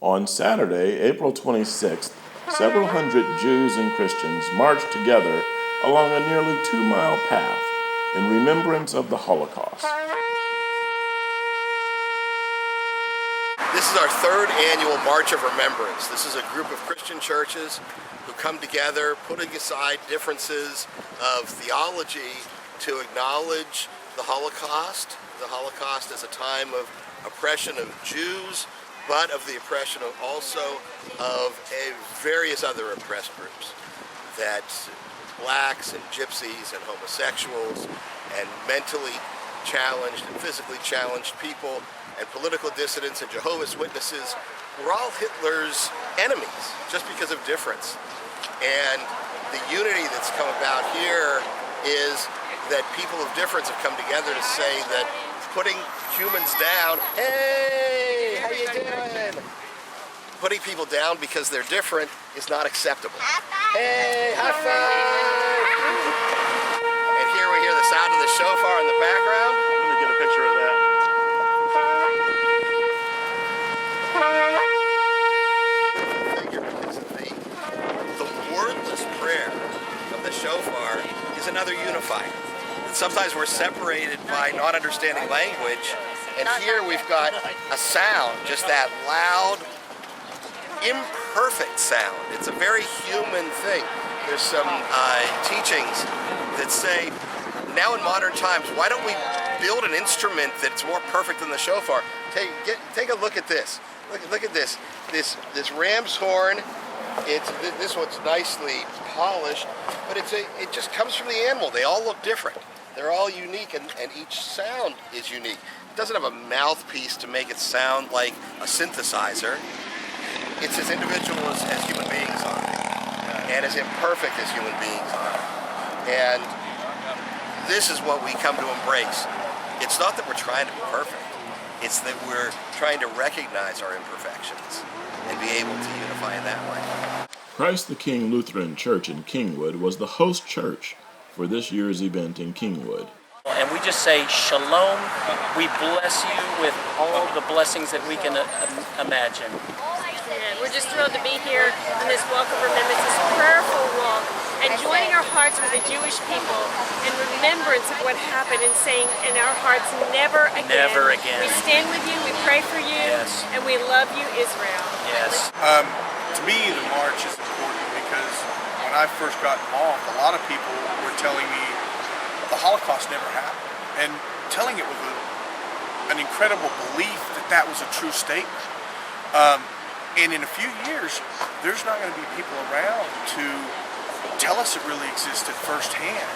On Saturday, April 26th, several hundred Jews and Christians marched together along a nearly 2-mile path in remembrance of the Holocaust. This is our third annual March of Remembrance. This is a group of Christian churches who come together, putting aside differences of theology to acknowledge the Holocaust. The Holocaust is a time of oppression of Jews, but of the oppression of also of various other oppressed groups, that blacks and gypsies and homosexuals and mentally challenged and physically challenged people and political dissidents and Jehovah's Witnesses were all Hitler's enemies just because of difference. And the unity that's come about here is that people of difference have come together to say that putting humans down, hey, how you doing? Putting people down because they're different is not acceptable. Hey, high five! And here we hear the sound of the shofar in the background. Let me get a picture of that. The wordless prayer of the shofar is another unifier. Sometimes we're separated by not understanding language, and here we've got a sound, just that loud, imperfect sound. It's a very human thing. There's some teachings that say, now in modern times, why don't we build an instrument that's more perfect than the shofar? Take a look at this. Look at this. This ram's horn. This one's nicely polished, but it just comes from the animal. They all look different. They're all unique, and each sound is unique. It doesn't have a mouthpiece to make it sound like a synthesizer. It's as individual as human beings are, and as imperfect as human beings are. And this is what we come to embrace. It's not that we're trying to be perfect. It's that we're trying to recognize our imperfections and be able to unify in that way. Christ the King Lutheran Church in Kingwood was the host church for this year's event in Kingwood. And we just say shalom. We bless you with all the blessings that we can imagine. And we're just thrilled to be here on this walk of remembrance, this prayerful walk, and joining our hearts with the Jewish people in remembrance of what happened, and saying in our hearts, never again. Never again. We stand with you, we pray for you, yes. And we love you, Israel. Yes. To me, the march is important because when I first got involved, a lot of people were telling me the Holocaust never happened, and telling it with an incredible belief that was a true statement. And in a few years, there's not going to be people around to tell us it really existed firsthand.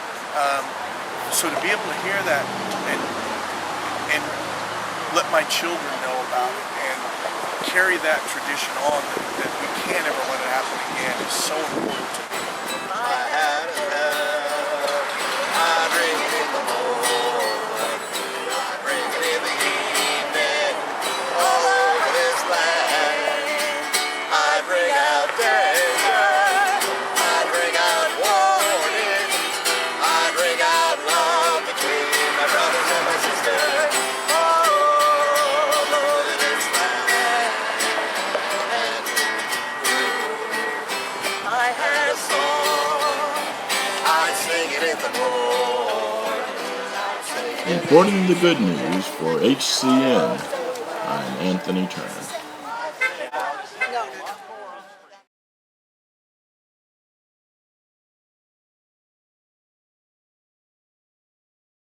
So to be able to hear that and let my children know about it and carry that tradition on, that we can't ever let it happen again, is so important to me. Reporting the good news for HCN, I'm Anthony Turner.